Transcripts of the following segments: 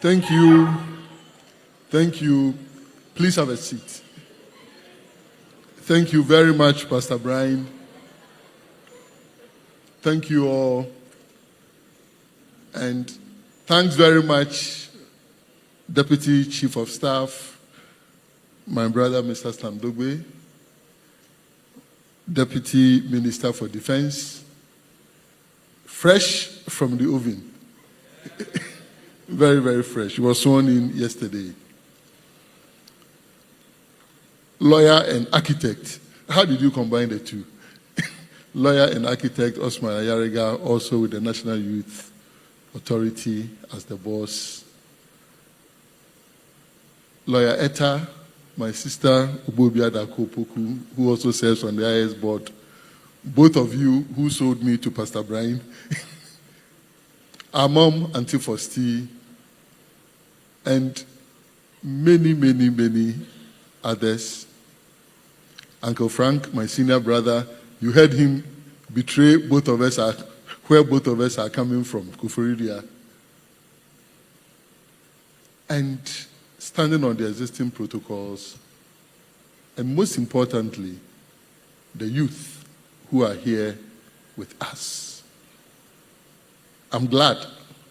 Thank you. Thank you. Please have a seat. Thank you very much, Pastor Brian. Thank you all. And thanks very much, Deputy Chief of Staff, my brother, Mr. Stamdogbe, Deputy Minister for Defense, fresh from the oven. Very, very fresh. He was sworn in yesterday. Lawyer and architect. How did you combine the two? Lawyer and architect Osman Ayariga, also with the National Youth Authority as the boss. Lawyer Etta, my sister Ubobia Dakopoku, who also serves on the IS board. Both of you who sold me to Pastor Brian. Our mom, Auntie Fosti, and many, many, many others. Uncle Frank, my senior brother, you heard him betray both of us, where both of us are coming from, Kufuridia. And standing on the existing protocols, and most importantly, the youth who are here with us. I'm glad,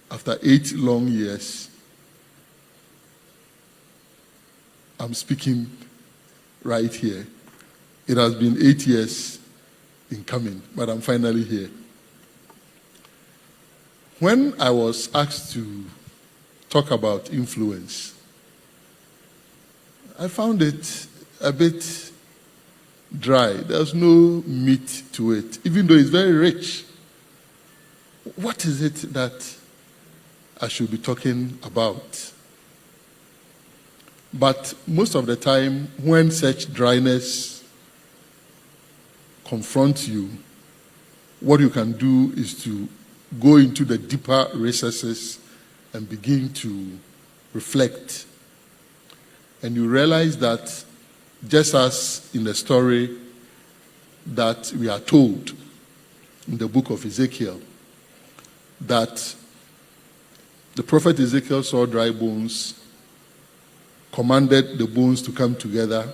after 8 long years, I'm speaking right here. It has been 8 years in coming, but I'm finally here. When I was asked to talk about influence, I found it a bit dry. There's no meat to it, even though it's very rich. What is it that I should be talking about? But most of the time, when such dryness confronts you, what you can do is to go into the deeper recesses and begin to reflect. And you realize that just as in the story that we are told in the book of Ezekiel, that the prophet Ezekiel saw dry bones, commanded the bones to come together,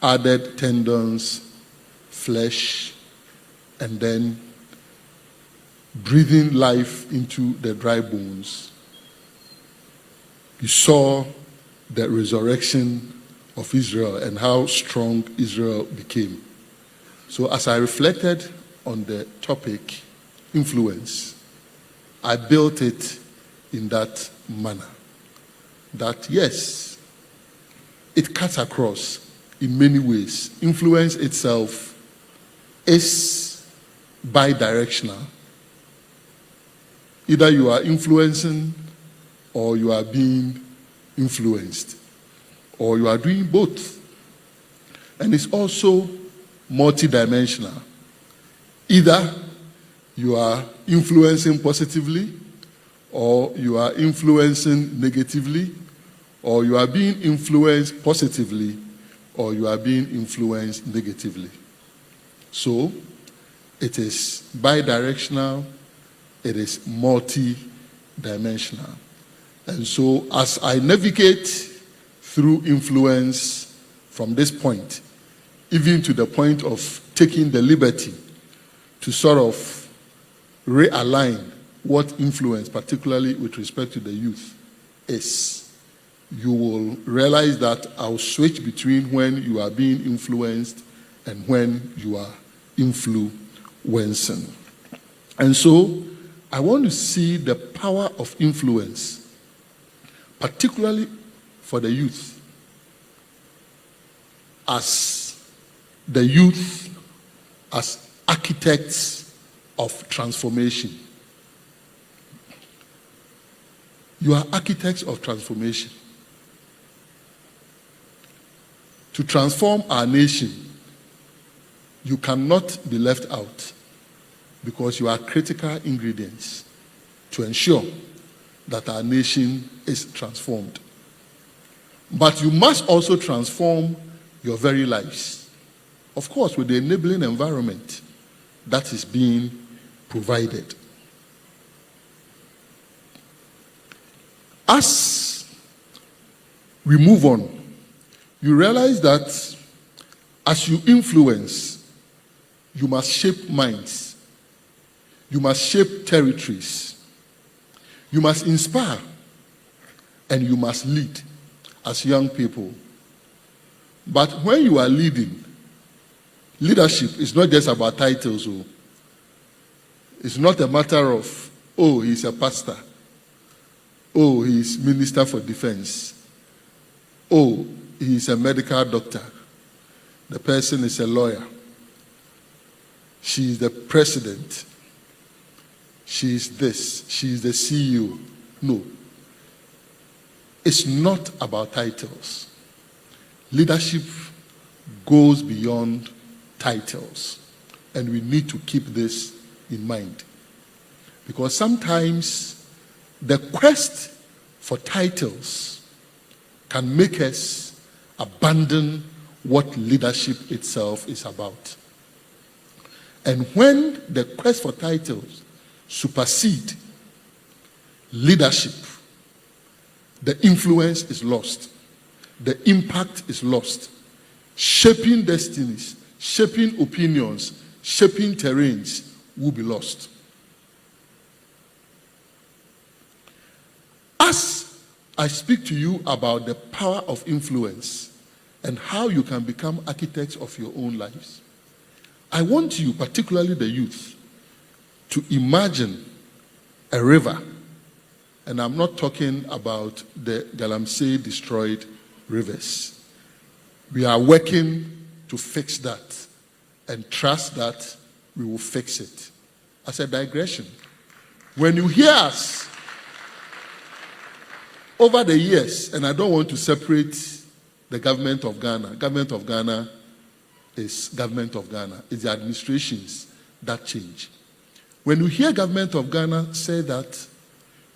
added tendons, flesh, and then breathing life into the dry bones. He saw the resurrection of Israel and how strong Israel became. So as I reflected on the topic, influence, I built it in that manner. That yes, it cuts across in many ways. Influence itself is bi-directional. Either you are influencing or you are being influenced, or you are doing both. And it's also multidimensional. Either you are influencing positively, or you are influencing negatively, or you are being influenced positively, or you are being influenced negatively. So, it is bi-directional, it is multi-dimensional. And so, as I navigate through influence from this point, even to the point of taking the liberty to sort of realign what influence, particularly with respect to the youth, is, you will realize that I'll switch between when you are being influenced and when you are influencing. And so, I want to see the power of influence, particularly for the youth, as the youth as architects of transformation. You are architects of transformation. To transform our nation, you cannot be left out, because you are critical ingredients to ensure that our nation is transformed. But you must also transform your very lives, of course, with the enabling environment that is being provided. As we move on, you realize that as you influence, you must shape minds. You must shape territories. You must inspire, and you must lead as young people. But when you are leading, leadership is not just about titles. It's not a matter of, oh, he's a pastor. Oh, he's Minister for Defense. Oh, he's a medical doctor. The person is a lawyer. She is the president. She is this. She is the CEO. No. It's not about titles. Leadership goes beyond titles. And we need to keep this in mind. Because sometimes the quest for titles can make us abandon what leadership itself is about. And when the quest for titles supersede leadership, the influence is lost. The impact is lost. Shaping destinies, shaping opinions, shaping terrains will be lost. As I speak to you about the power of influence and how you can become architects of your own lives, I want you, particularly the youth, to imagine a river. And I'm not talking about the Galamsey destroyed rivers. We are working to fix that and trust that we will fix it. As a digression, when you hear us over the years, and I don't want to separate the government of Ghana. Government of Ghana is government of Ghana. It's the administrations that change. When you hear government of Ghana say that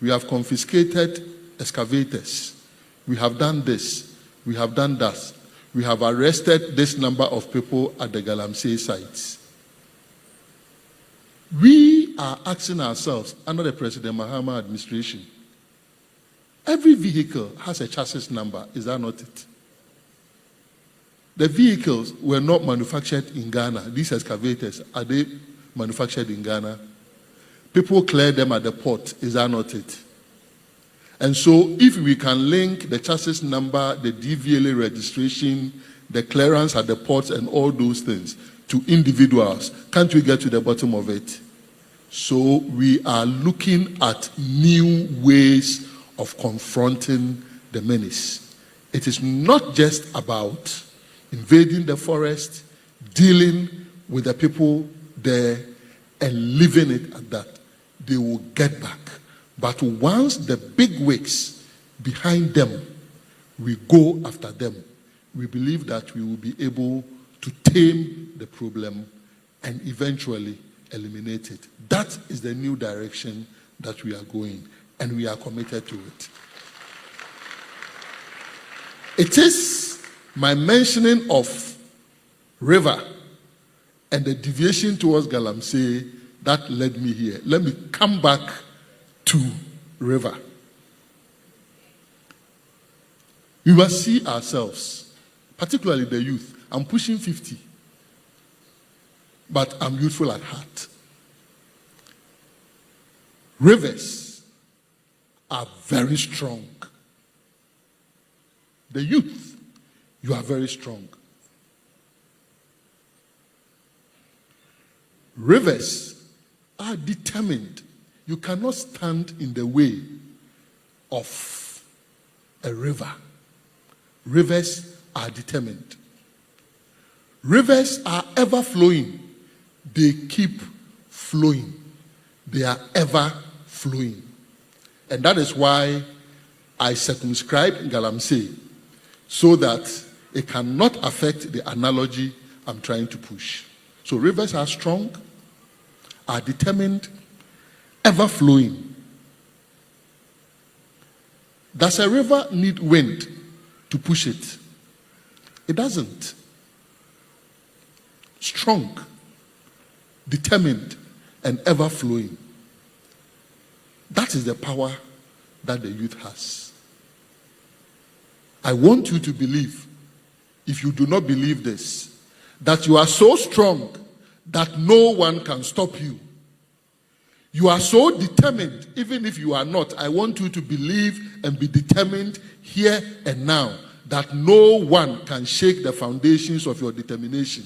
we have confiscated excavators, we have done this, we have done that, we have arrested this number of people at the Galamsey sites, we are asking ourselves, under the President Mahama administration, every vehicle has a chassis number. Is that not it? The vehicles were not manufactured in Ghana. These excavators, are they manufactured in Ghana? People clear them at the port. Is that not it? And so if we can link the chassis number, the DVLA registration, the clearance at the ports and all those things to individuals, can't we get to the bottom of it? So we are looking at new ways of confronting the menace. It is not just about invading the forest, dealing with the people there, and leaving it at that. They will get back. But once the big wigs behind them, we go after them, we believe that we will be able to tame the problem and eventually eliminate it. That is the new direction that we are going, and we are committed to it. It is my mentioning of river and the deviation towards Galamsey that led me here. Let me come back to river. We must see ourselves, particularly the youth. I'm pushing 50, but I'm youthful at heart. Rivers are very strong. The youth, you are very strong. Rivers are determined. You cannot stand in the way of a river. Rivers are determined. Rivers are ever flowing. They keep flowing. They are ever flowing. And that is why I circumscribe Galamsey, so that it cannot affect the analogy I'm trying to push. So rivers are strong, are determined, ever flowing. Does a river need wind to push it? It doesn't. Strong, determined, and ever flowing. That is the power that the youth has. I want you to believe, if you do not believe this, that you are so strong that no one can stop you. You are so determined, even if you are not. I want you to believe and be determined here and now that no one can shake the foundations of your determination.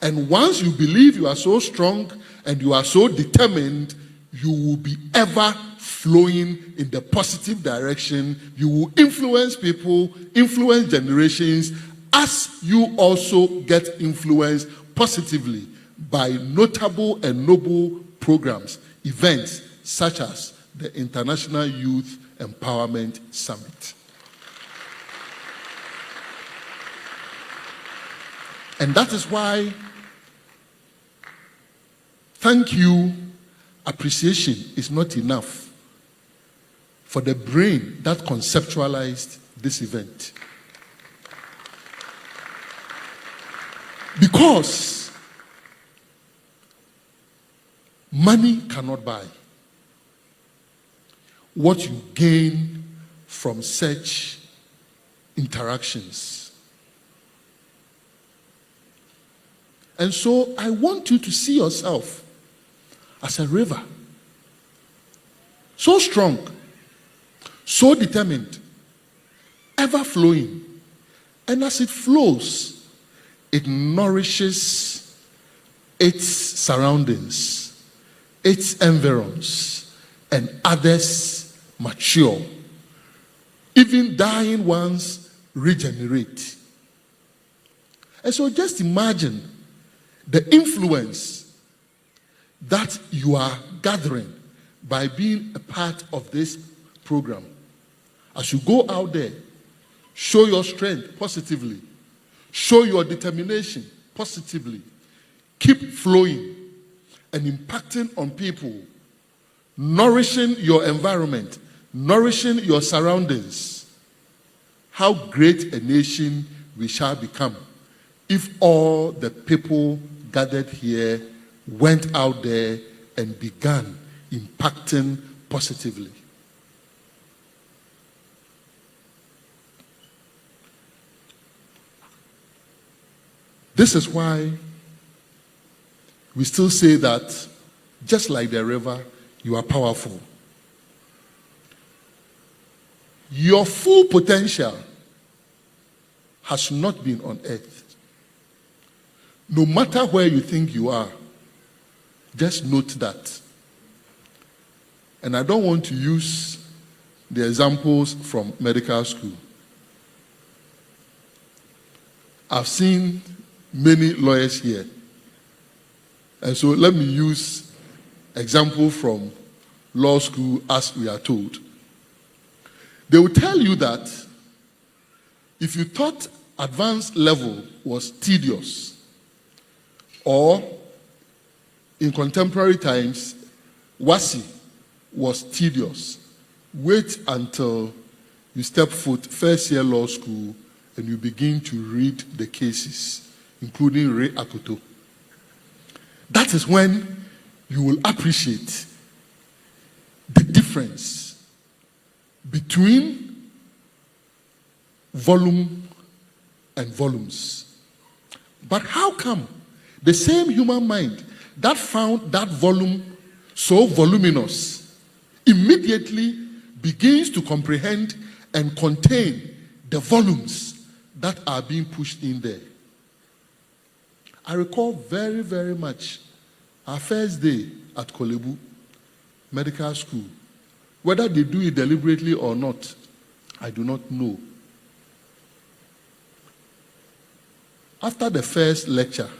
And once you believe you are so strong and you are so determined, you will be ever flowing in the positive direction. You will influence people, influence generations, as you also get influenced positively by notable and noble programs, events such as the International Youth Empowerment Summit. And that is why thank you appreciation is not enough for the brain that conceptualized this event. Because money cannot buy what you gain from such interactions. And so I want you to see yourself as a river, so strong, so determined, ever flowing. And as it flows, it nourishes its surroundings, its environs, and others mature. Even dying ones regenerate. And so just imagine the influence that you are gathering by being a part of this program. As you go out there, show your strength positively, show your determination positively, keep flowing and impacting on people, nourishing your environment, nourishing your surroundings. How great a nation we shall become if all the people gathered here went out there and began impacting positively. This is why we still say that, just like the river, you are powerful. Your full potential has not been unearthed. No matter where you think you are, just note that. And I don't want to use the examples from medical school. I've seen many lawyers here. And so let me use example from law school as we are told. They will tell you that if you thought advanced level was tedious, or in contemporary times, WASI was tedious, wait until you step foot first year law school and you begin to read the cases, including Ray Akoto. That is when you will appreciate the difference between volume and volumes. But how come the same human mind that found that volume so voluminous immediately begins to comprehend and contain the volumes that are being pushed in there? I recall very, very much our first day at Kolebu Medical School. Whether they do it deliberately or not, I do not know. After the first lecture,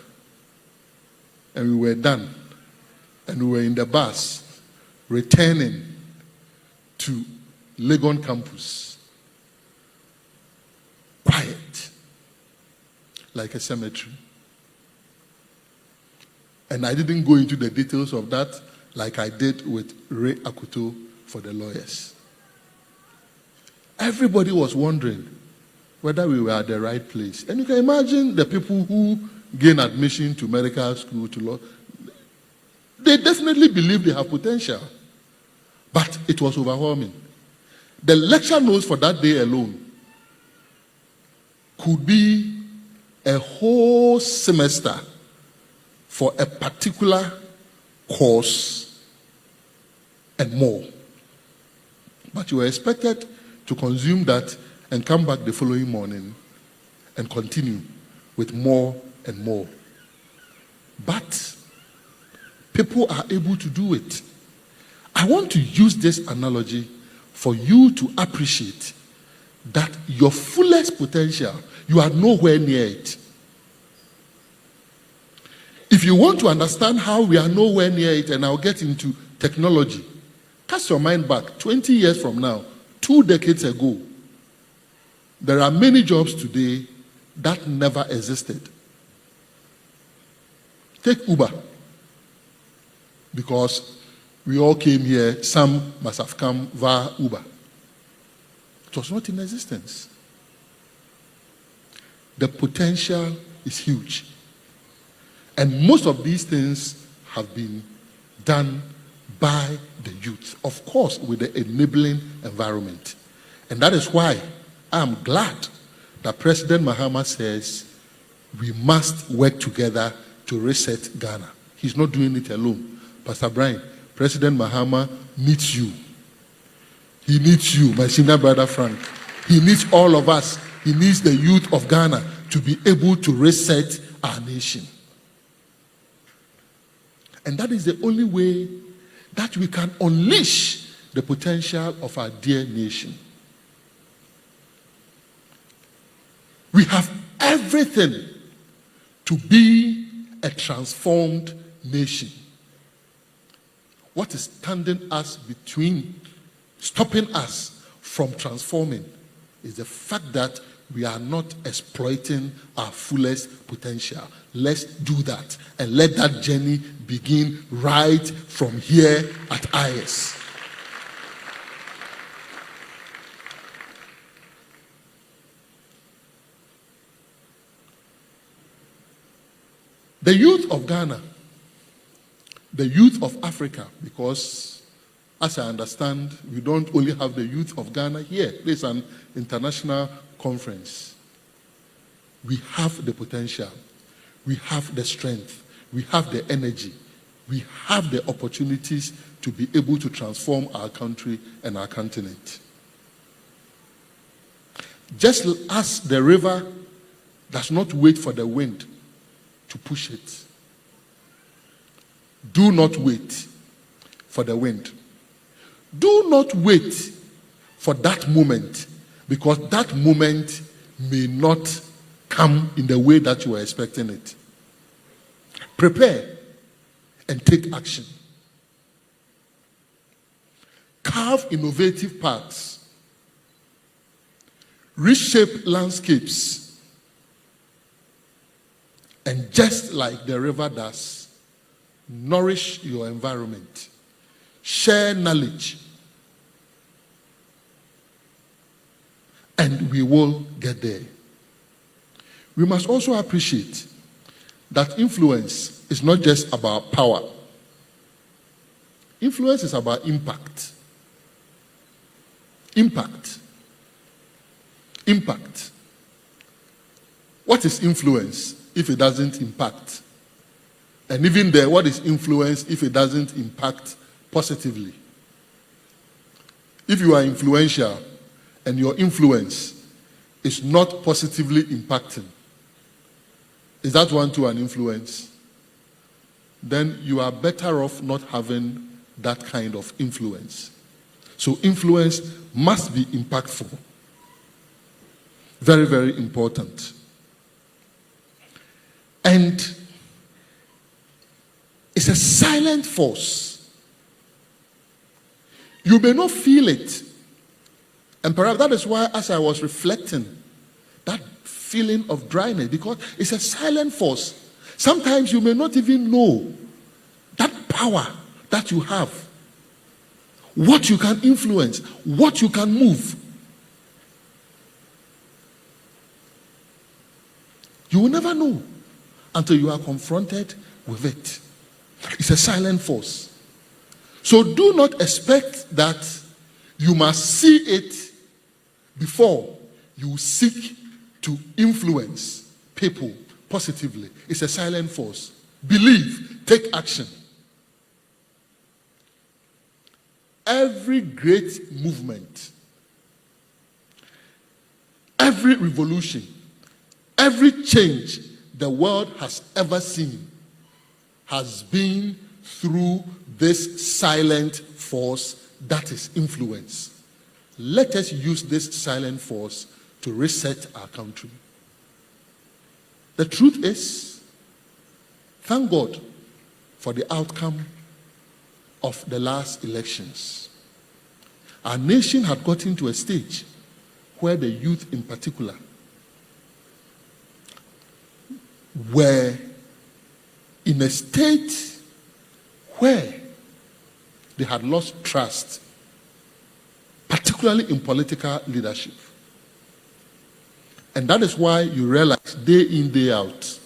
and we were done, and we were in the bus returning to Legon campus. Quiet, like a cemetery. And I didn't go into the details of that like I did with Ray Akoto for the lawyers. Everybody was wondering whether we were at the right place. And you can imagine the people who gain admission to medical school, to law, they definitely believe they have potential. But it was overwhelming. The lecture notes for that day alone could be a whole semester for a particular course and more. But you were expected to consume that and come back the following morning and continue with more and more. But people are able to do it. I want to use this analogy for you to appreciate that your fullest potential, you are nowhere near it. If you want to understand how we are nowhere near it, and I'll get into technology, cast your mind back 20 years from now, 2 decades ago. There are many jobs today that never existed. Take Uber. Because we all came here, some must have come via Uber. It was not in existence. The potential is huge. And most of these things have been done by the youth, of course, with the enabling environment. And that is why I am glad that President Mahama says we must work together to reset Ghana. He's not doing it alone. Pastor Brian, President Mahama needs you. He needs you, my senior brother Frank. He needs all of us. He needs the youth of Ghana to be able to reset our nation. And that is the only way that we can unleash the potential of our dear nation. We have everything to be a transformed nation. What is standing us between, stopping us from transforming, is the fact that we are not exploiting our fullest potential. Let's do that and let that journey begin right from here at IS. The youth of Ghana, the youth of Africa, because as I understand, we don't only have the youth of Ghana here. There's an international conference. We have the potential. We have the strength. We have the energy. We have the opportunities to be able to transform our country and our continent. Just as the river does not wait for the wind to push it, do not wait for the wind. Do not wait for that moment, because that moment may not come in the way that you were expecting it. Prepare and take action. Carve innovative paths. Reshape landscapes. And just like the river does, nourish your environment. Share knowledge. And we will get there. We must also appreciate that influence is not just about power. Influence is about impact. Impact. Impact. What is influence if it doesn't impact? And even there, what is influence if it doesn't impact positively? If you are influential and your influence is not positively impacting, is that one to an influence? Then you are better off not having that kind of influence. So influence must be impactful. Very, very important. And it's a silent force. You may not feel it. And perhaps that is why, as I was reflecting, that feeling of dryness, because it's a silent force. Sometimes you may not even know that power that you have, what you can influence, what you can move. You will never know until you are confronted with it. It's a silent force. So do not expect that You must see it before you seek to influence people positively. It's a silent force. Believe, take action. Every great movement, every revolution, every change the world has ever seen has been through this silent force that is influence. Let us use this silent force to reset our country. The truth is, thank God for the outcome of the last elections. Our nation had gotten to a stage where the youth in particular were in a state where they had lost trust, particularly in political leadership. And that is why you realize day in, day out,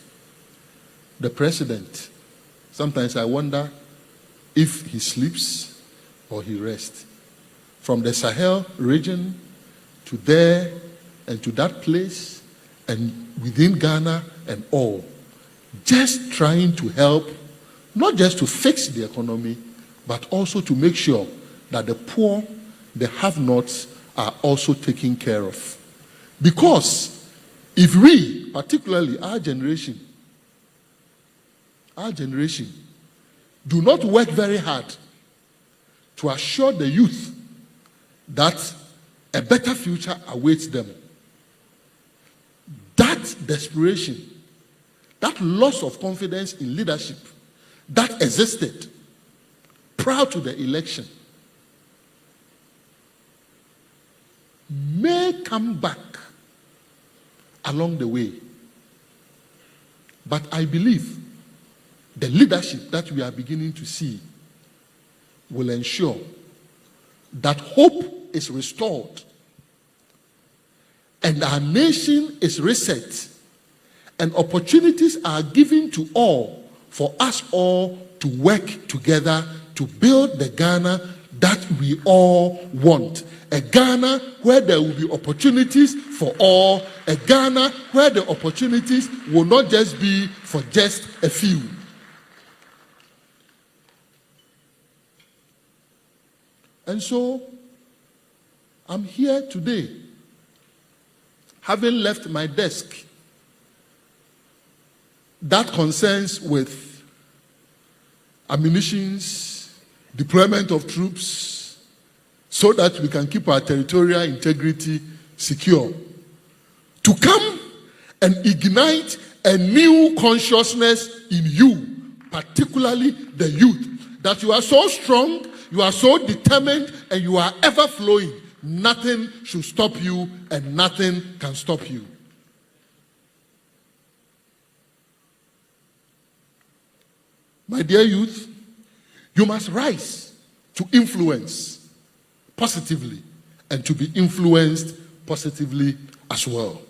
the president, sometimes I wonder if he sleeps or he rests. From the Sahel region to there and to that place and within Ghana and all, just trying to help, not just to fix the economy, but also to make sure that the poor, the have-nots are also taken care of. Because if we, particularly our generation, do not work very hard to assure the youth that a better future awaits them, that desperation, that loss of confidence in leadership that existed prior to the election may come back along the way. But I believe the leadership that we are beginning to see will ensure that hope is restored and our nation is reset and opportunities are given to all for us all to work together to build the Ghana that we all want. A Ghana where there will be opportunities for all. A Ghana where the opportunities will not just be for just a few. And so, I'm here today, having left my desk that concerns with ammunitions, deployment of troops, so that we can keep our territorial integrity secure, to come and ignite a new consciousness in you, particularly the youth, that you are so strong, you are so determined, and you are ever flowing. Nothing should stop you, and nothing can stop you. My dear youth, you must rise to influence positively and to be influenced positively as well.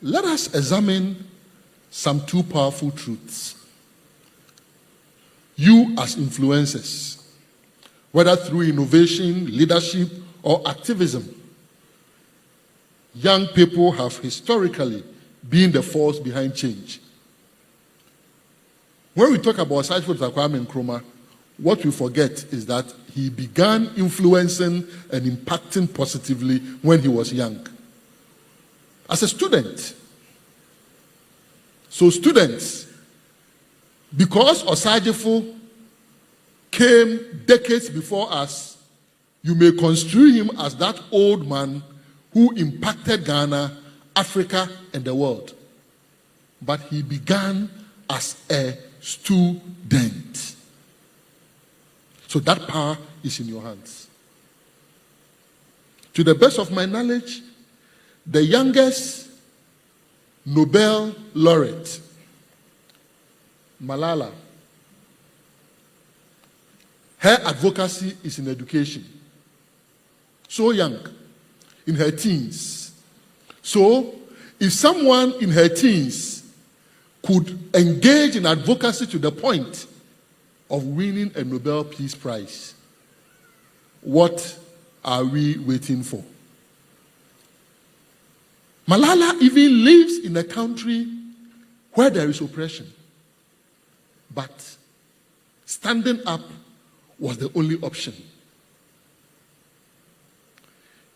Let us examine some two powerful truths. You as influencers, whether through innovation, leadership, or activism, young people have historically been the force behind change. When we talk about Kwame Nkrumah, what we forget is that he began influencing and impacting positively when he was young, as a student. So students, because Osajifo came decades before us, you may construe him as that old man who impacted Ghana, Africa, and the world. But he began as a student. So that power is in your hands. To the best of my knowledge, the youngest Nobel laureate, Malala, her advocacy is in education. So young, in her teens. So, if someone in her teens could engage in advocacy to the point of winning a Nobel Peace Prize, What are we waiting for? Malala even lives in a country where there is oppression. But standing up was the only option.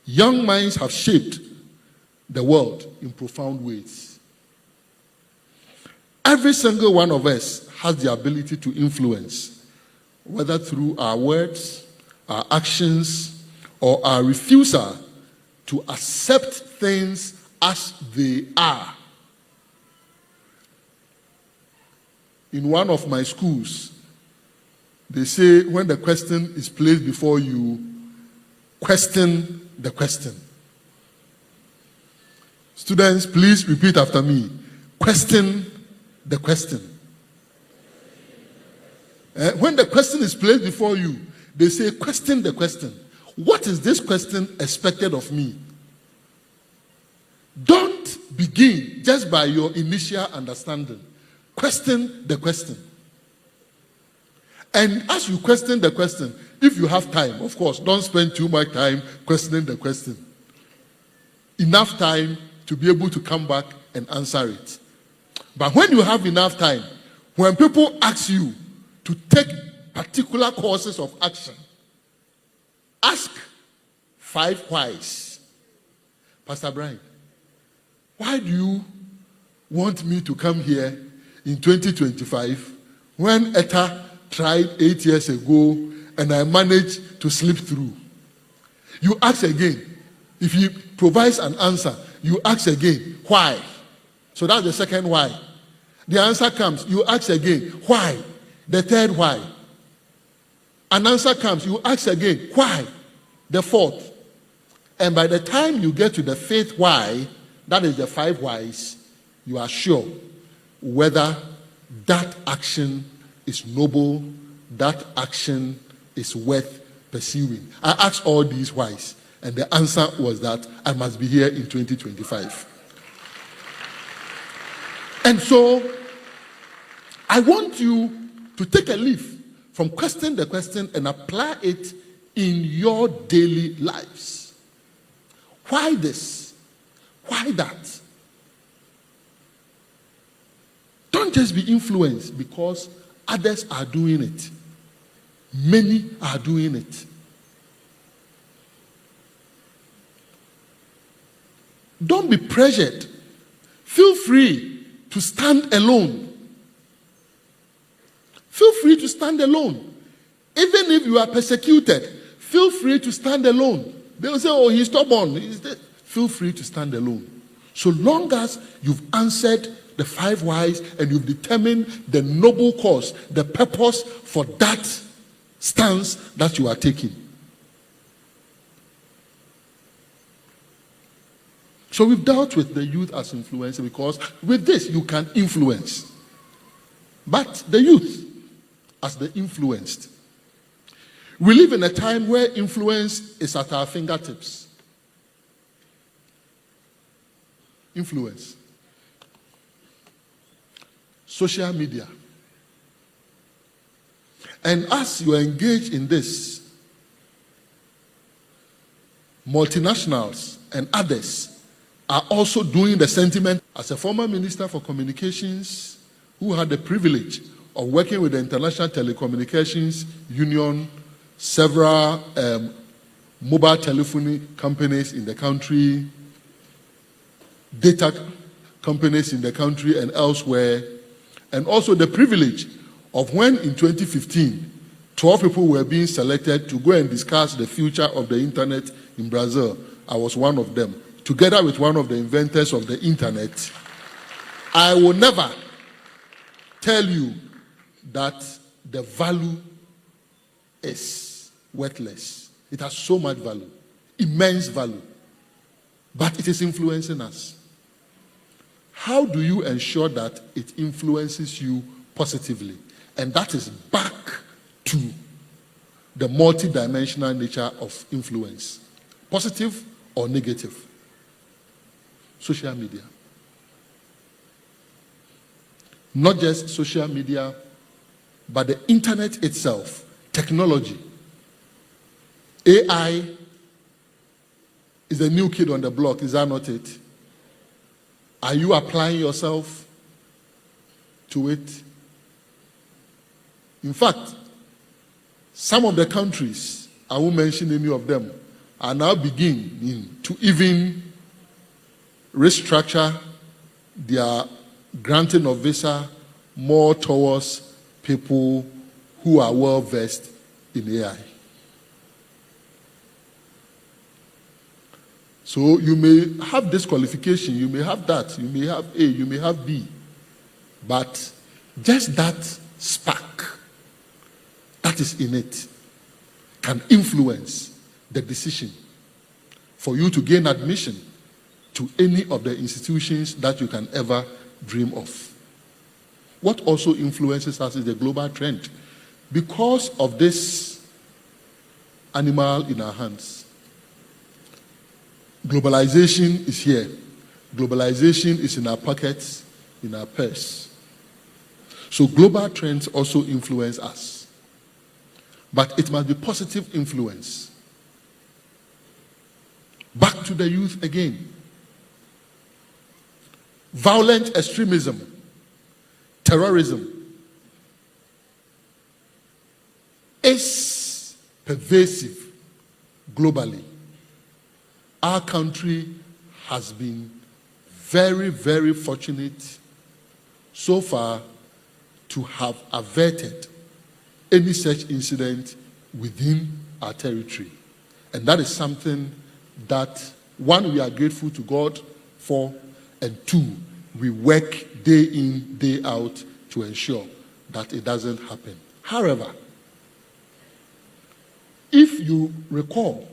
Young minds have shaped the world in profound ways. Every single one of us has the ability to influence, whether through our words, our actions, or our refusal to accept things as they are. In one of my schools, they say when the question is placed before you, question the question. Students, please repeat after me. Question the question. When the question is placed before you, they say, question the question. What is this question expected of me? Don't begin just by your initial understanding. Question the question. And as you question the question, if you have time, of course, don't spend too much time questioning the question. Enough time to be able to come back and answer it. But when you have enough time, when people ask you to take particular courses of action, ask 5 whys. Pastor Brian, why do you want me to come here in 2025 when ETA tried 8 years ago and I managed to slip through? You ask again. If he provides an answer, you ask again, why? So that's the second why. The answer comes, you ask again, why? The third why. An answer comes, you ask again, why? The fourth. And by the time you get to the fifth why, that is the 5 whys, you are sure whether that action is noble, that action is worth pursuing. I asked all these whys, and the answer was that I must be here in 2025. And so, I want you to take a leaf from question the question and apply it in your daily lives. Why this? Why that? Don't just be influenced because others are doing it. Many are doing it. Don't be pressured. Feel free to stand alone. Feel free to stand alone. Even if you are persecuted, feel free to stand alone. They will say, oh, he's stubborn. Feel free to stand alone. So long as you've answered the 5 whys and you've determined the noble cause, the purpose for that stance that you are taking. So we've dealt with the youth as influencer because with this you can influence. But the youth as the influenced. We live in a time where influence is at our fingertips. Influence. Social media. And as you are engaged in this, multinationals and others are also doing the sentiment. As a former minister for communications who had the privilege of working with the International Telecommunications Union, several mobile telephony companies in the country, data companies in the country and elsewhere, and also the privilege of when in 2015, 12 people were being selected to go and discuss the future of the internet in Brazil. I was one of them. Together with one of the inventors of the internet, I will never tell you that the value is worthless. It has so much value, immense value, but it is influencing us. How do you ensure that it influences you positively? And that is back to the multidimensional nature of influence, positive or negative. Social media. Not just social media, but the internet itself, technology. AI is the new kid on the block, is that not it? Are you applying yourself to it? In fact, some of the countries, I won't mention any of them, are now beginning to even restructure their granting of visa more towards people who are well versed in AI. So you may have this qualification, you may have that, you may have A, you may have B, but just that spark that is in it can influence the decision for you to gain admission to any of the institutions that you can ever dream of. What also influences us is the global trend. Because of this animal in our hands, globalization is here. Globalization is in our pockets, in our purse. So global trends also influence us. But it must be positive influence. Back to the youth again. Violent extremism, terrorism is pervasive globally. Our country has been very, very fortunate so far to have averted any such incident within our territory. And that is something that, one, we are grateful to God for, and two, we work day in, day out to ensure that it doesn't happen. However, if you recall,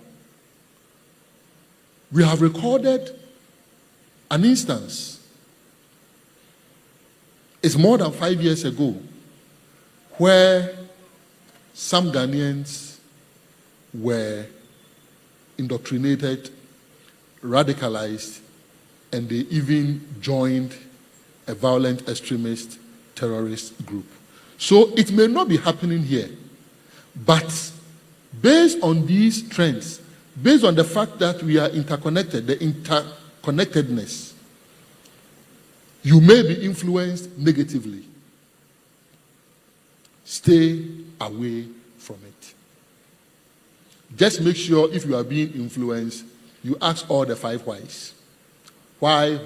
we have recorded an instance. It's more than 5 years ago where some Ghanaians were indoctrinated, radicalized, and they even joined a violent extremist terrorist group. So it may not be happening here, but based on these trends, based on the fact that we are interconnected, the interconnectedness, you may be influenced negatively. Stay away from it. Just make sure if you are being influenced, you ask all the 5 whys. Why?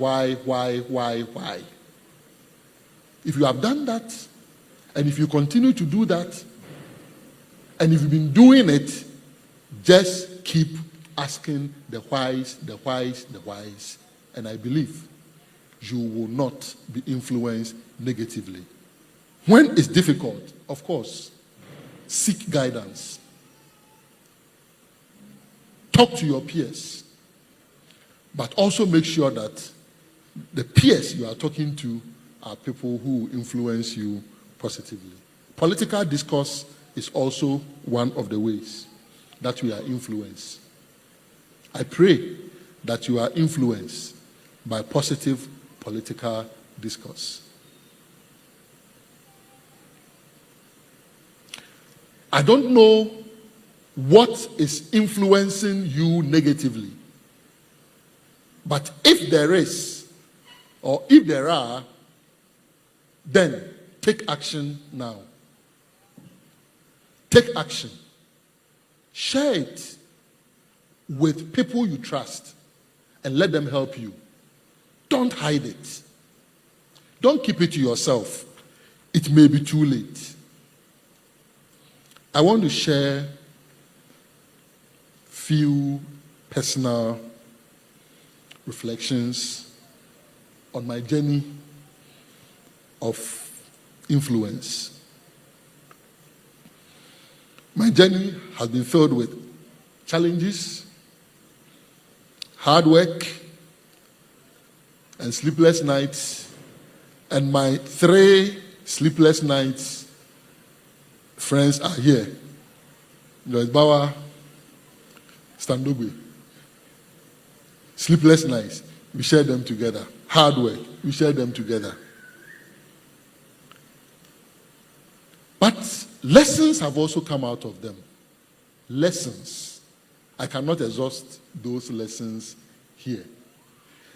If you have done that, and if you continue to do that, and if you've been doing it, just keep asking the whys, and I believe you will not be influenced negatively. When it's difficult, of course, seek guidance. Talk to your peers, but also make sure that the peers you are talking to are people who influence you positively. Political discourse is also one of the ways that we are influenced. I pray that you are influenced by positive political discourse. I don't know what is influencing you negatively, but if there is, or if there are, then take action now. Take action. Share it with people you trust and let them help you. Don't hide it. Don't keep it to yourself. It may be too late. I want to share few personal reflections on my journey of influence. My journey has been filled with challenges, hard work, and sleepless nights. And my 3 sleepless nights friends are here. Joyce Bauer, Standogwe. Sleepless nights, we share them together. Hard work, we share them together. But lessons have also come out of them. Lessons I cannot exhaust those lessons here.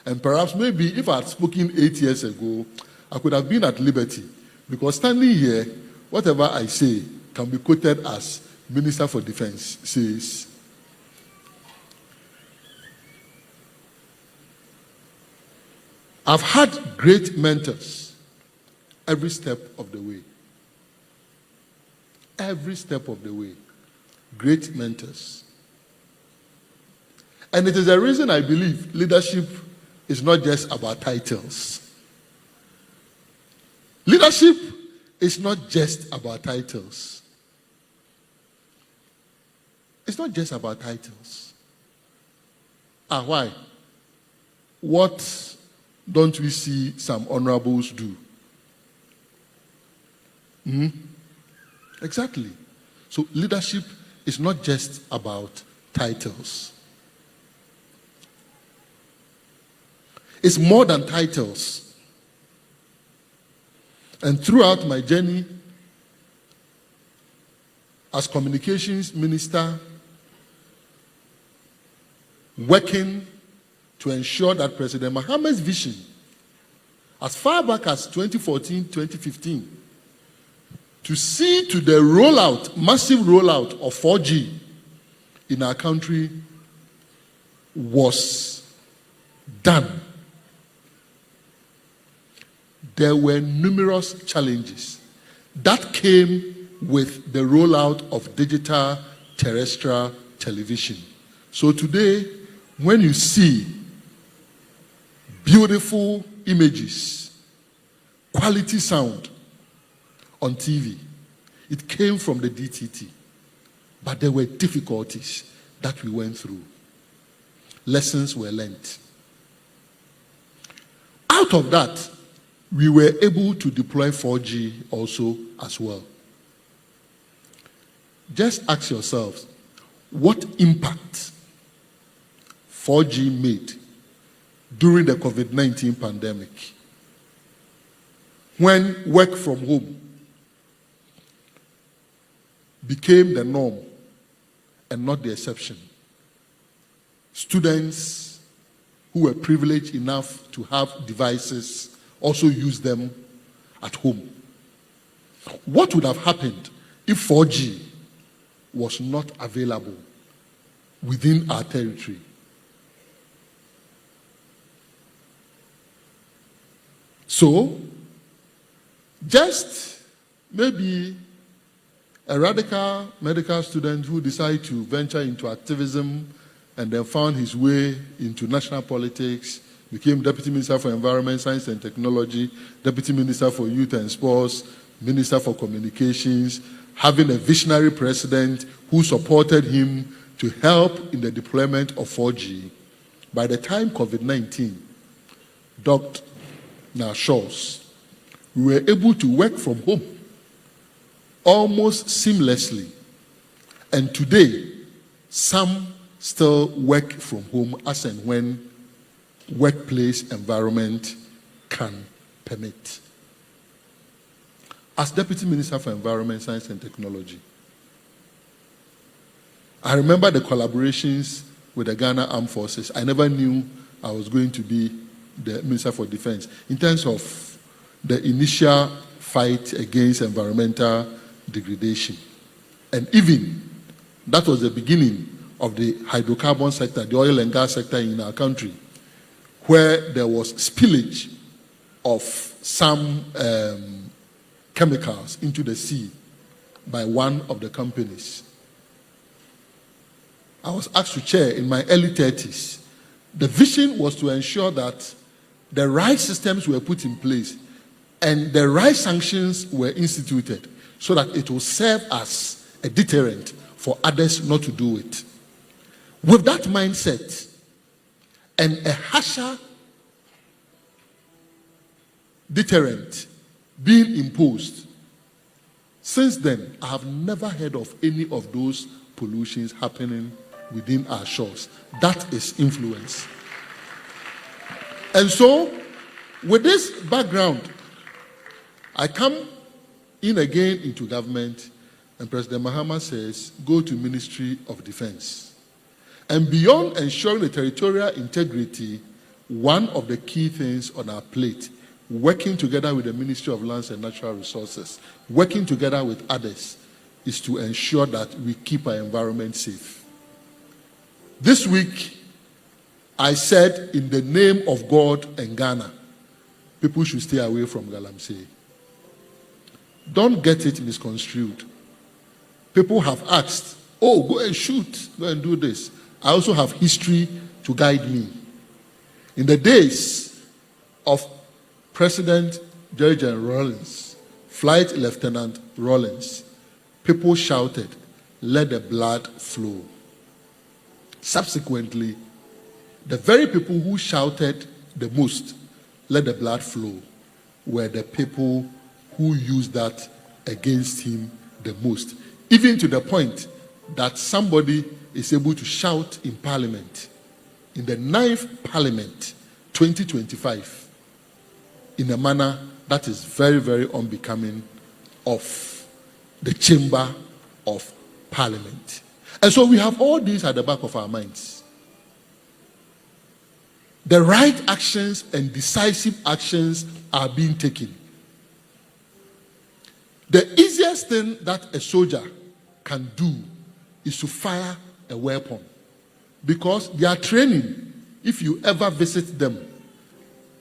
And perhaps maybe if I had spoken 8 years ago, I could have been at liberty, because standing here, whatever I say can be quoted as Minister for Defense says. I've had great mentors every step of the way. Every step of the way. Great mentors. And it is the reason I believe leadership is not just about titles. Leadership is not just about titles. It's not just about titles. Why? What don't we see some honorables do? Exactly. So leadership is not just about titles. It's more than titles. And throughout my journey as communications minister, working to ensure that President Mahama's vision, as far back as 2014, 2015, to see to the rollout, massive rollout of 4G in our country was done. There were numerous challenges that came with the rollout of digital terrestrial television. So today, when you see beautiful images, quality sound on TV, it came from the DTT. But there were difficulties that we went through. Lessons were learned. Out of that, we were able to deploy 4G also as well. Just ask yourselves, what impact 4G made during the COVID-19 pandemic, when work from home became the norm and not the exception. Students who were privileged enough to have devices also used them at home. What would have happened if 4G was not available within our territory? So, just maybe a radical medical student who decided to venture into activism and then found his way into national politics, became Deputy Minister for Environment, Science and Technology, Deputy Minister for Youth and Sports, Minister for Communications, having a visionary president who supported him to help in the deployment of 4G. By the time COVID-19 docked in our shores, we were able to work from home almost seamlessly. And today, some still work from home as and when workplace environment can permit. As Deputy Minister for Environment, Science and Technology, I remember the collaborations with the Ghana Armed Forces. I never knew I was going to be the Minister for Defense in terms of the initial fight against environmental degradation. And even that was the beginning of the hydrocarbon sector, the oil and gas sector in our country, where there was spillage of some chemicals into the sea by one of the companies. I was asked to chair in my early 30s. The vision was to ensure that the right systems were put in place and the right sanctions were instituted so that it will serve as a deterrent for others not to do it. With that mindset and a harsher deterrent being imposed, since then, I have never heard of any of those pollutions happening within our shores. That is influence. And so, with this background, I come in again into government, and President Mahama says, go to Ministry of Defense. And beyond ensuring the territorial integrity, one of the key things on our plate, working together with the Ministry of Lands and Natural Resources, working together with others, is to ensure that we keep our environment safe. This week, I said, in the name of God and Ghana, people should stay away from Galamsey. Don't get it misconstrued. People have asked, oh, go and shoot, go and do this. I also have history to guide me. In the days of President Jerry Rawlings, Flight Lieutenant Rawlings, people shouted, let the blood flow. Subsequently, the very people who shouted the most, let the blood flow, were the people who used that against him the most. Even to the point that somebody is able to shout in Parliament, in the 9th Parliament, 2025, in a manner that is very, very unbecoming of the chamber of Parliament. And so we have all these at the back of our minds. The right actions and decisive actions are being taken. The easiest thing that a soldier can do is to fire a weapon, because their training, if you ever visit them,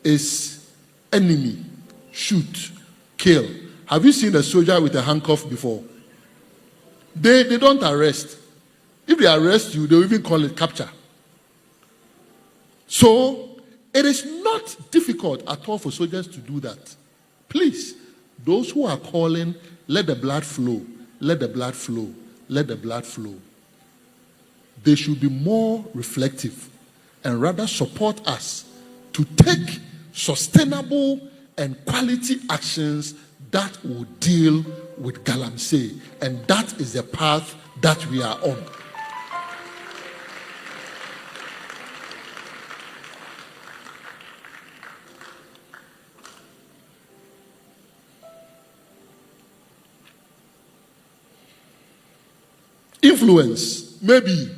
is enemy, shoot, kill. Have you seen a soldier with a handcuff before? They don't arrest. If they arrest you, they'll even call it capture. So it is not difficult at all for soldiers to do that. Please, those who are calling, let the blood flow, let the blood flow, let the blood flow, they should be more reflective and rather support us to take sustainable and quality actions that will deal with Galamsey. And that is the path that we are on. Influence, maybe.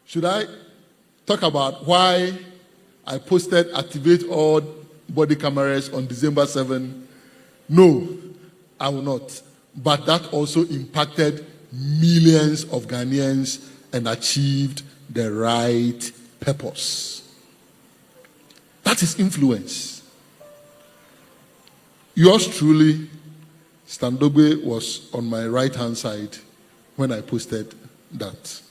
Should I talk about why I posted activate all body cameras on December 7? No, I will not. But that also impacted millions of Ghanaians and achieved the right purpose. That is influence. Yours truly, Standogbe, was on my right-hand side when I posted that.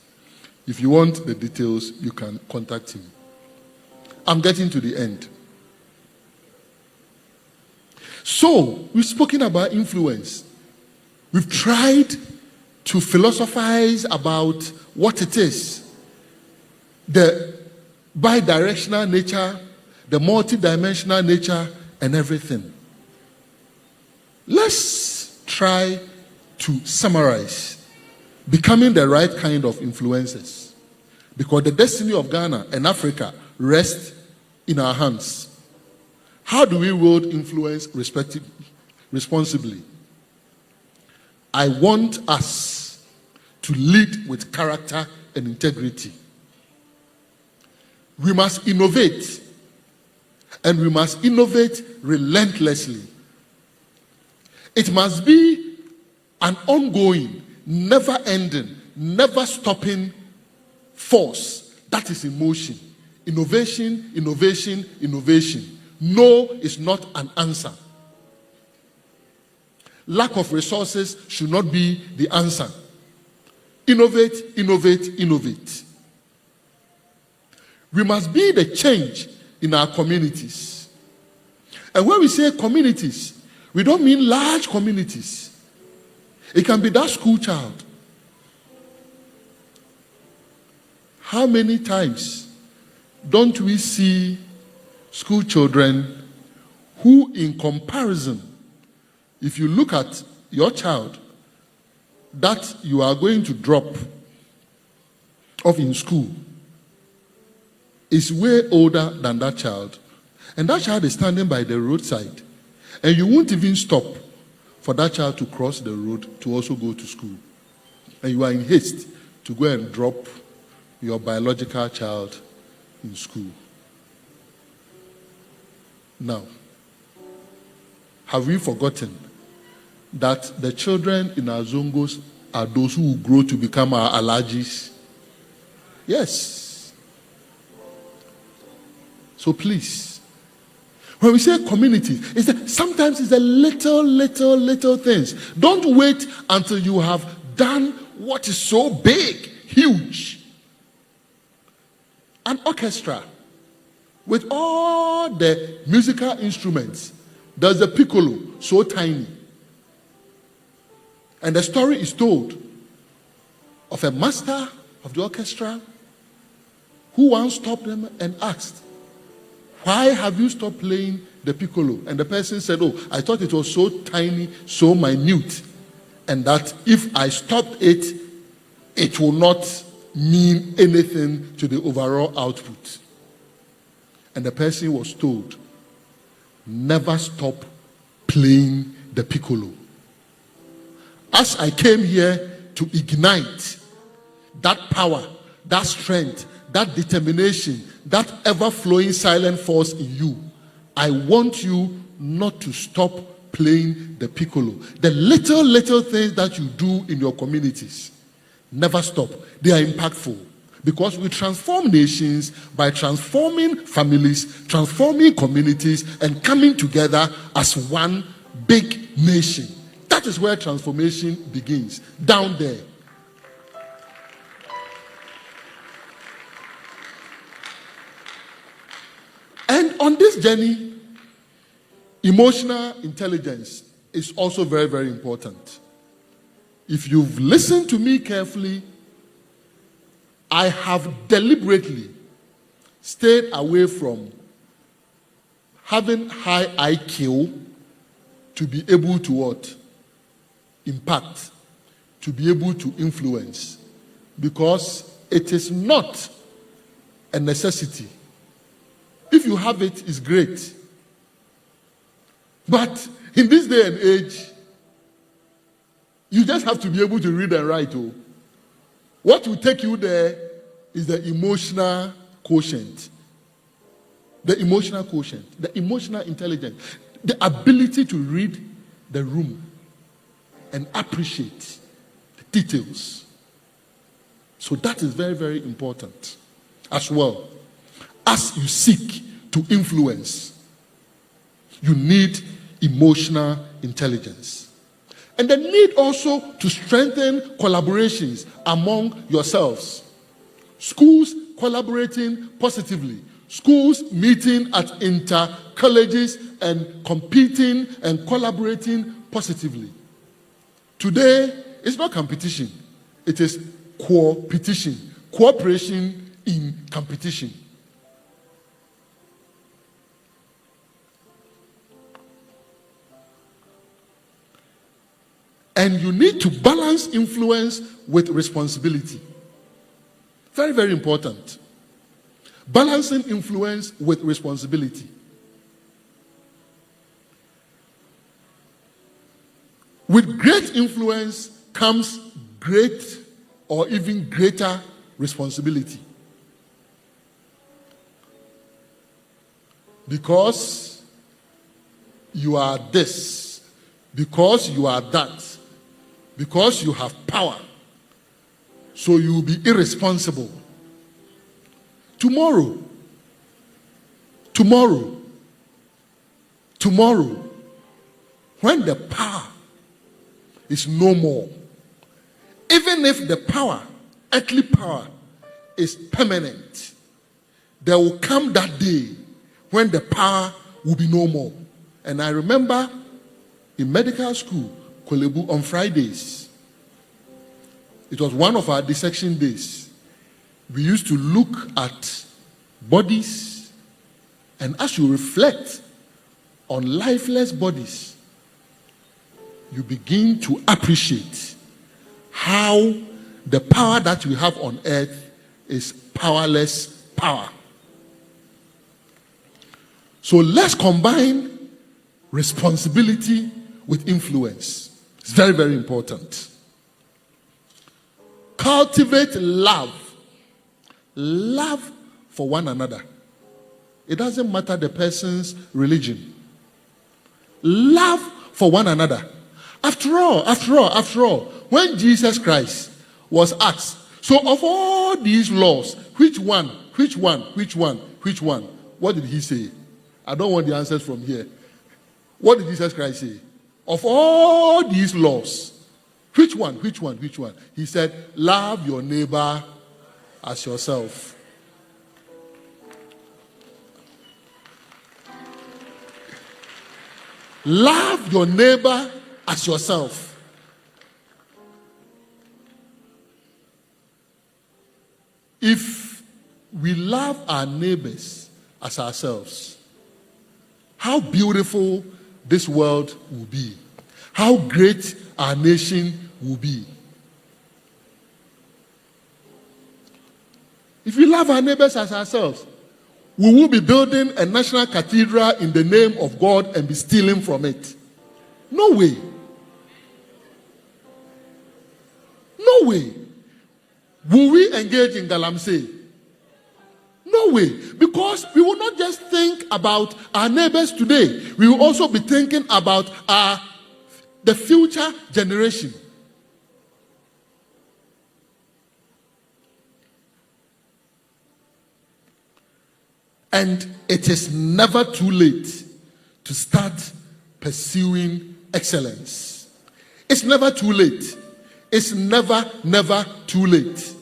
If you want the details, you can contact him. I'm getting to the end. So, we've spoken about influence. We've tried to philosophize about what it is. The bi-directional nature, the multi-dimensional nature, and everything. Let's try to summarize becoming the right kind of influencers, because the destiny of Ghana and Africa rests in our hands. How do we wield influence responsibly? I want us to lead with character and integrity. We must innovate, and we must innovate relentlessly. It must be an ongoing, never-ending, never-stopping force that is in motion. Innovation, innovation, innovation. No is not an answer. Lack of resources should not be the answer. Innovate, innovate, innovate. We must be the change in our communities. And when we say communities, we don't mean large communities. It can be that school child. How many times don't we see school children who, in comparison, if you look at your child that you are going to drop off in school, is way older than that child, and that child is standing by the roadside, and you won't even stop for that child to cross the road to also go to school, and you are in haste to go and drop your biological child in school. Now, have we forgotten that the children in our Zongos are those who will grow to become our allergies? Yes. So please, when we say community, sometimes it's the little things. Don't wait until you have done what is so big, huge. An orchestra with all the musical instruments. There's a piccolo, so tiny. And the story is told of a master of the orchestra who once stopped them and asked, "Why have you stopped playing the piccolo?" And the person said, "Oh, I thought it was so tiny, so minute, and that if I stopped it, it will not mean anything to the overall output." And the person was told, "Never stop playing the piccolo." As I came here to ignite that power, that strength, that determination, that ever-flowing silent force in you, I want you not to stop playing the piccolo. The little things that you do in your communities, never stop. They are impactful. Because we transform nations by transforming families, transforming communities, and coming together as one big nation. That is where transformation begins, down there. And on this journey, emotional intelligence is also very, very important. If you've listened to me carefully, I have deliberately stayed away from having high IQ to be able to what? Impact, to be able to influence. Because it is not a necessity. If you have it, it's great. But in this day and age, you just have to be able to read and write. Oh. What will take you there is the emotional quotient. The emotional quotient, the emotional intelligence, the ability to read the room and appreciate the details. So that is very, very important as well. As you seek to influence, you need emotional intelligence. And the need also to strengthen collaborations among yourselves. Schools collaborating positively. Schools meeting at inter-colleges and competing and collaborating positively. Today, it's not competition. It is co-petition. Cooperation in competition. And you need to balance influence with responsibility. Very, very important. Balancing influence with responsibility. With great influence comes great or even greater responsibility. Because you are this, because you are that, because you have power, so you will be irresponsible. Tomorrow, when the power is no more, even if the power, earthly power, is permanent, there will come that day when the power will be no more. And I remember in medical school, Kolebu, on Fridays, it was one of our dissection days. We used to look at bodies, and as you reflect on lifeless bodies, you begin to appreciate how the power that we have on earth is powerless power. So let's combine responsibility with influence. It's very, very important. Cultivate love. Love for one another. It doesn't matter the person's religion. Love for one another. After all, when Jesus Christ was asked, so of all these laws, which one? What did he say? I don't want the answers from here. What did Jesus Christ say? Of all these laws, which one? He said, love your neighbor as yourself. Love your neighbor as yourself. If we love our neighbors as ourselves, how beautiful this world will be. How great our nation will be. If we love our neighbors as ourselves, we will be building a national cathedral in the name of God and be stealing from it. No way. No way. Will we engage in galamsey? No way. Because we will not just think about our neighbors today. We will also be thinking about the future generation. And it is never too late to start pursuing excellence. It's never too late. It's never too late.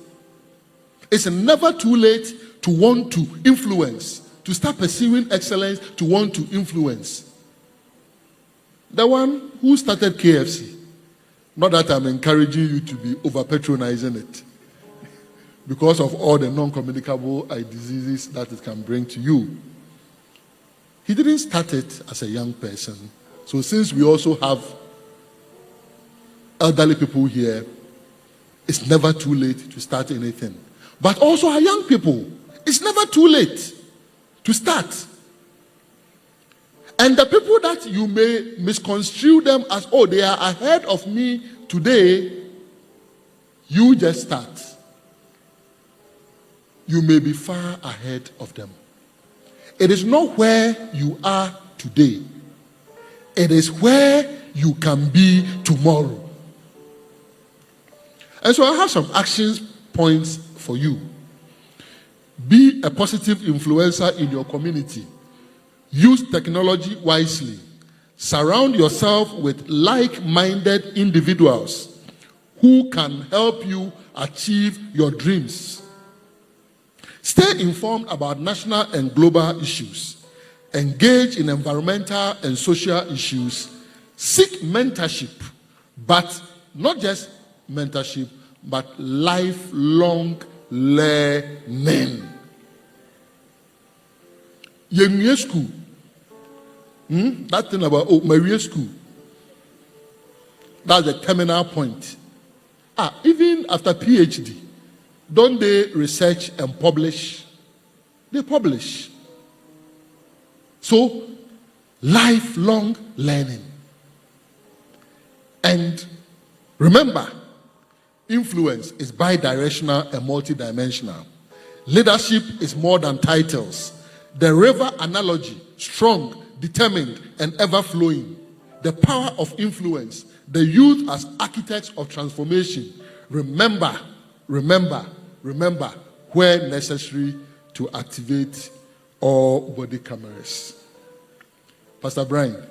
It's never too late to want to influence, to start pursuing excellence, to want to influence. The one who started KFC, not that I'm encouraging you to be over-patronizing it, because of all the non-communicable diseases that it can bring to you. He didn't start it as a young person. So since we also have elderly people here, it's never too late to start anything. But also our young people, it's never too late to start. And the people that you may misconstrue them as, oh, they are ahead of me today, you just start. You may be far ahead of them. It is not where you are today. It is where you can be tomorrow. And so I have some action points for you. Be a positive influencer in your community. Use technology wisely. Surround yourself with like-minded individuals who can help you achieve your dreams. Stay informed about national and global issues. Engage in environmental and social issues. Seek mentorship, but not just mentorship, but lifelong learning. Yenye school. That thing about Maria school. That's the terminal point. Even after PhD, don't they research and publish? They publish. So, lifelong learning. And remember, influence is bidirectional and multidimensional. Leadership is more than titles. The river analogy, strong, determined, and ever-flowing. The power of influence. The youth as architects of transformation. Remember, where necessary, to activate all body cameras. Pastor Brian,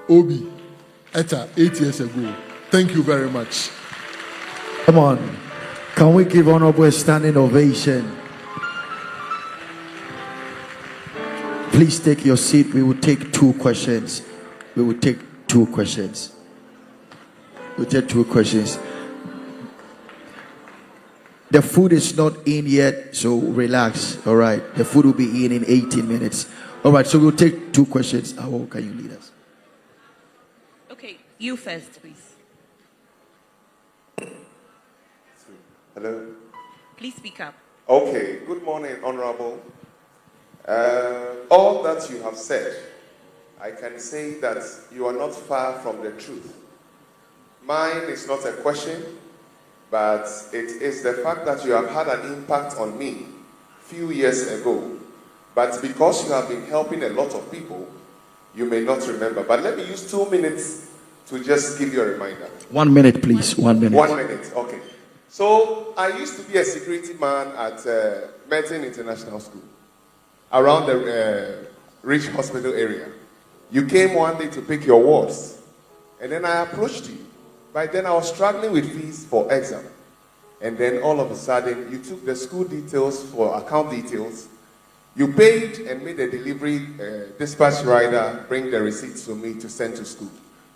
Obi, Etta, 8 years ago. Thank you very much. Come on. Can we give honorable a standing ovation? Please take your seat. We will take 2 questions. We'll take 2 questions. The food is not in yet, so relax. All right. The food will be in 18 minutes. All right. So we'll take 2 questions. How can you lead us? Okay. You first, please. Hello. Please speak up. Okay. Good morning, Honorable. All that you have said, I can say that you are not far from the truth. Mine is not a question. but it is the fact that you have had an impact on me few years ago. But because you have been helping a lot of people, you may not remember. But let me use 2 minutes to just give you a reminder. 1 minute, please. 1 minute. 1 minute, okay. So I used to be a security man at Merton International School, around the Rich Hospital area. You came one day to pick your wards, and then I approached you. By then I was struggling with fees for exam. And then all of a sudden, you took the school details for account details. You paid and made a delivery dispatch rider bring the receipts for me to send to school.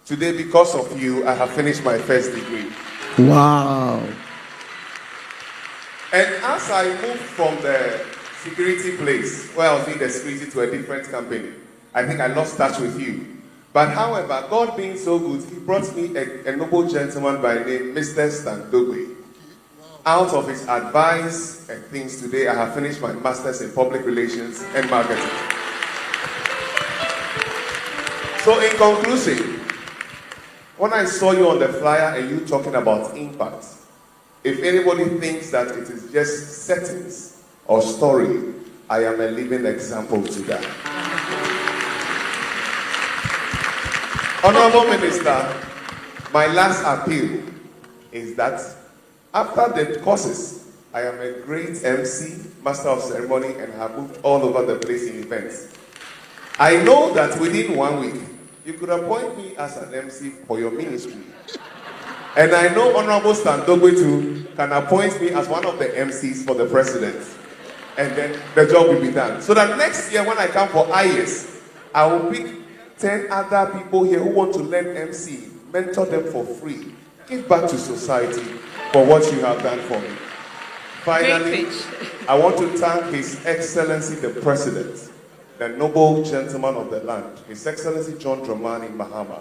Today, because of you, I have finished my first degree. Wow. And as I moved from the security place, where I was doing the security, to a different company, I think I lost touch with you. But however, God being so good, he brought me a noble gentleman by name Mr. Standogwe. Out of his advice and things, today I have finished my master's in public relations and marketing. So in conclusion, when I saw you on the flyer and you talking about impact, if anybody thinks that it is just settings or story, I am a living example to that. Honorable Minister, my last appeal is that after the courses, I am a great MC, Master of Ceremony, and have moved all over the place in events. I know that within 1 week, you could appoint me as an MC for your ministry. And I know Honorable Standogwe too can appoint me as one of the MCs for the president. And then the job will be done. So that next year when I come for IS, I will pick 10 other people here who want to learn MC, mentor them for free, give back to society for what you have done for me. Finally, I want to thank His Excellency the President, the noble gentleman of the land, His Excellency John Dramani Mahama,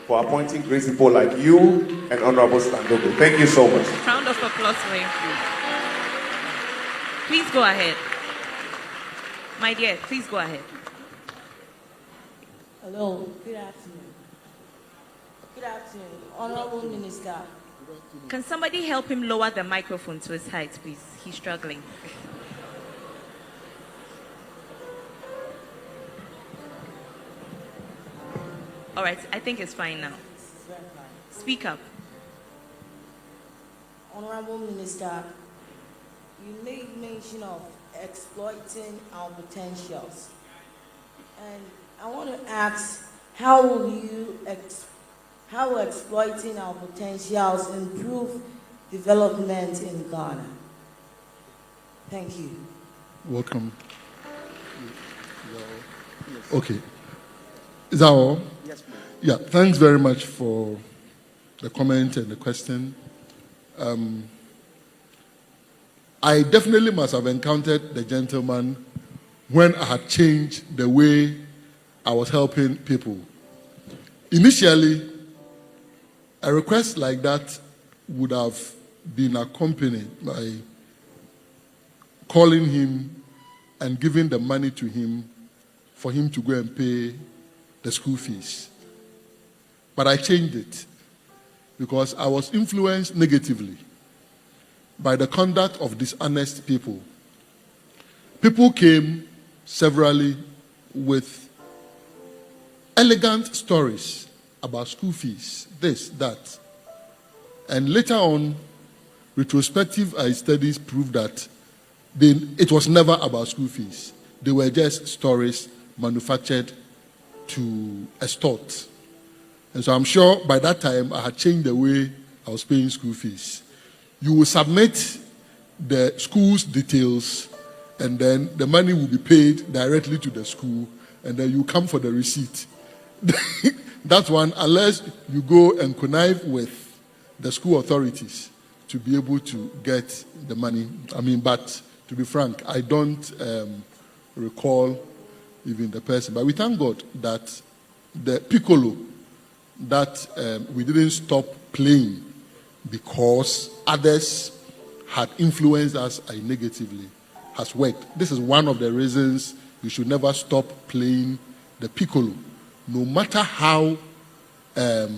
for appointing great people like you and Honorable Standogwe. Thank you so much. Round of applause for him, please. Please go ahead. My dear, please go ahead. Hello, good afternoon. Good afternoon, Honorable Minister. Can somebody help him lower the microphone to his height, please? He's struggling. All right, I think it's fine now. Speak up. Honorable Minister, you made mention of exploiting our potentials. And I want to ask, how will exploiting our potentials improve development in Ghana? Thank you. Welcome. Okay. Is that all? Yes, please. Yeah, thanks very much for the comment and the question. I definitely must have encountered the gentleman when I had changed the way I was helping people. Initially, a request like that would have been accompanied by calling him and giving the money to him for him to go and pay the school fees. But I changed it because I was influenced negatively by the conduct of dishonest people. People came severally with elegant stories about school fees, this, that. And later on, retrospective studies proved that it was never about school fees. They were just stories manufactured to extort. And so I'm sure by that time I had changed the way I was paying school fees. You will submit the school's details, and then the money will be paid directly to the school, and then you come for the receipt. That one, unless you go and connive with the school authorities to be able to get the money. But to be frank, I don't recall even the person. But we thank God that the piccolo that we didn't stop playing because others had influenced us negatively has worked. This is one of the reasons you should never stop playing the piccolo, no matter how the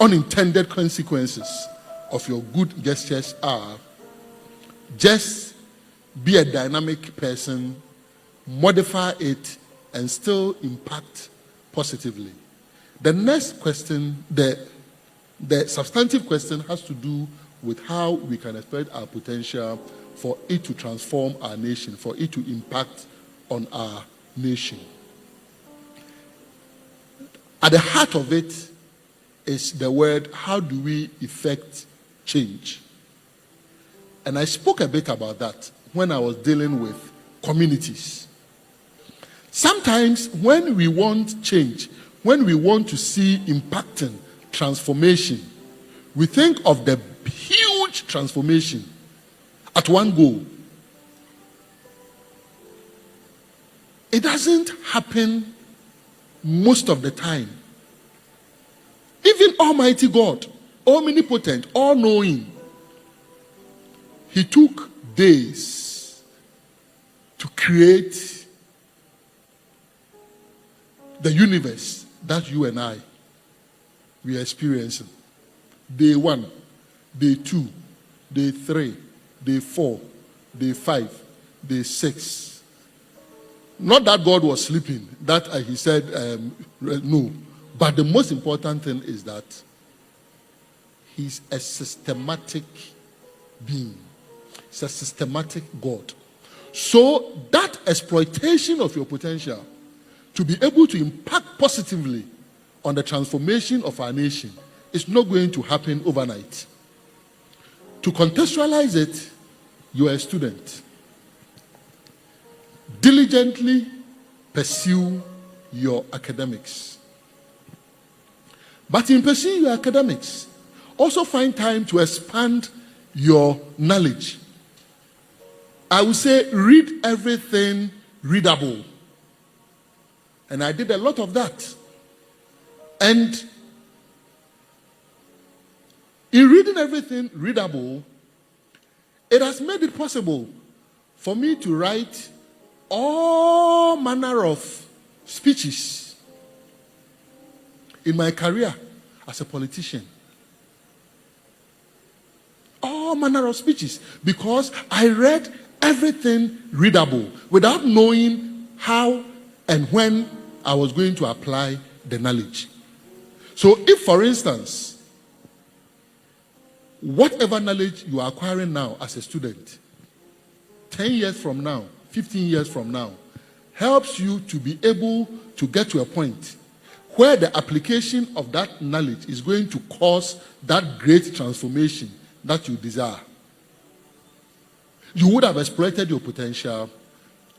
unintended consequences of your good gestures are just be a dynamic person, modify it, and still impact positively. The next question, the substantive question, has to do with how we can exploit our potential for it to transform our nation, for it to impact on our nation. At the heart of it is the word, how do we effect change? And I spoke a bit about that when I was dealing with communities. Sometimes when we want change, when we want to see impacting transformation, we think of the huge transformation at one go. It doesn't happen most of the time. Even Almighty God, omnipotent, all-knowing, He took days to create the universe that you and I, we are experiencing. Day 1, day 2, day 3, day 4, day 5, day 6. Not that God was sleeping, that He said, no. But the most important thing is that He's a systematic being. He's a systematic God. So that exploitation of your potential to be able to impact positively on the transformation of our nation is not going to happen overnight. To contextualize it, you are a student. Diligently pursue your academics. But in pursuing your academics, also find time to expand your knowledge. I would say read everything readable. And I did a lot of that. And in reading everything readable, it has made it possible for me to write all manner of speeches in my career as a politician. All manner of speeches, because I read everything readable without knowing how and when I was going to apply the knowledge. So if, for instance, whatever knowledge you are acquiring now as a student, 10 years from now, 15 years from now, helps you to be able to get to a point where the application of that knowledge is going to cause that great transformation that you desire, you would have exploited your potential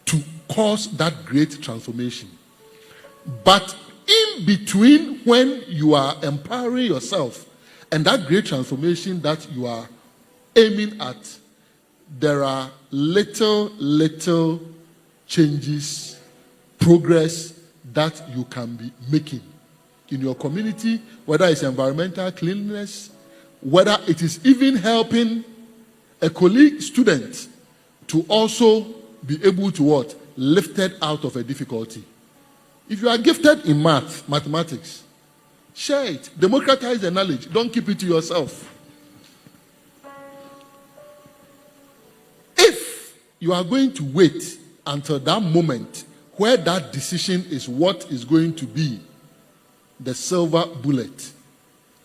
to cause that great transformation. But in between when you are empowering yourself and that great transformation that you are aiming at, there are little changes, progress that you can be making in your community, whether it's environmental cleanliness, whether it is even helping a colleague student to also be able to what? Lifted out of a difficulty. If you are gifted in mathematics, share it. Democratize the knowledge. Don't keep it to yourself. If you are going to wait until that moment where that decision is what is going to be the silver bullet,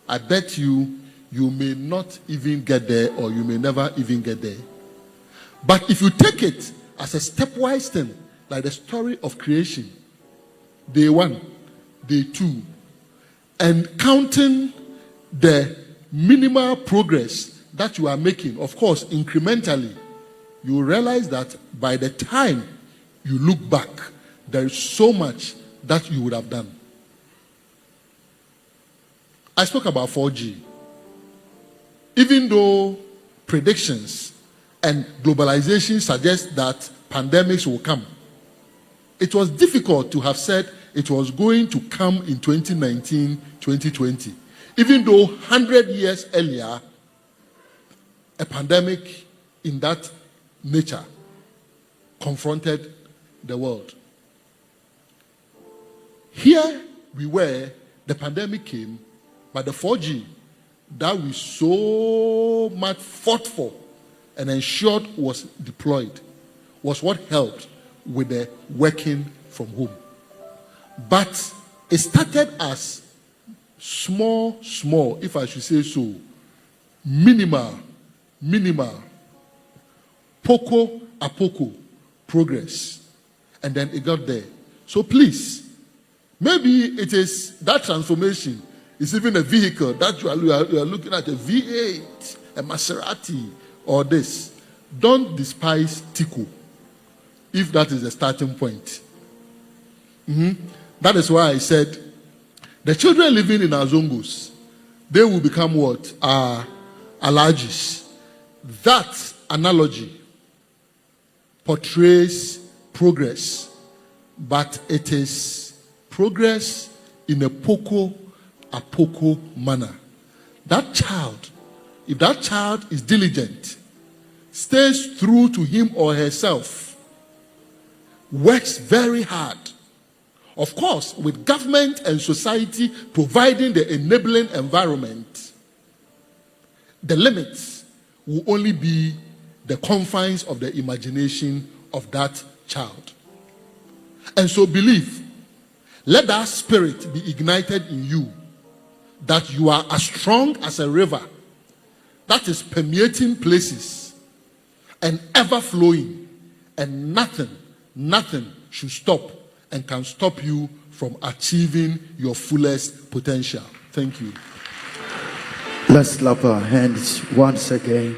I bet you may not even get there, or you may never even get there. But if you take it as a stepwise thing, like the story of creation, day 1, day 2, and counting the minimal progress that you are making, of course, incrementally, you realize that by the time you look back, there is so much that you would have done. I spoke about 4G. Even though predictions and globalization suggest that pandemics will come, it was difficult to have said it was going to come in 2019, 2020. Even though 100 years earlier, a pandemic in that nature confronted the world. Here we were, the pandemic came, but the 4G that we so much fought for and ensured was deployed was what helped with the working from home. But it started as small, if I should say so, minimal, poco a poco progress. And then it got there. So please, maybe it is that transformation is even a vehicle that you are looking at, a V8, a Maserati, or this. Don't despise Tico if that is the starting point. That is why I said the children living in Azongos, they will become what? Alagis. That analogy portrays progress, but it is progress in a poco a poco manner. That child, if that child is diligent, stays true to him or herself, works very hard, of course, with government and society providing the enabling environment, the limits will only be the confines of the imagination of that child. And so believe, let that spirit be ignited in you, that you are as strong as a river that is permeating places and ever flowing, and nothing should stop and can stop you from achieving your fullest potential. Thank you. Let's clap our hands once again.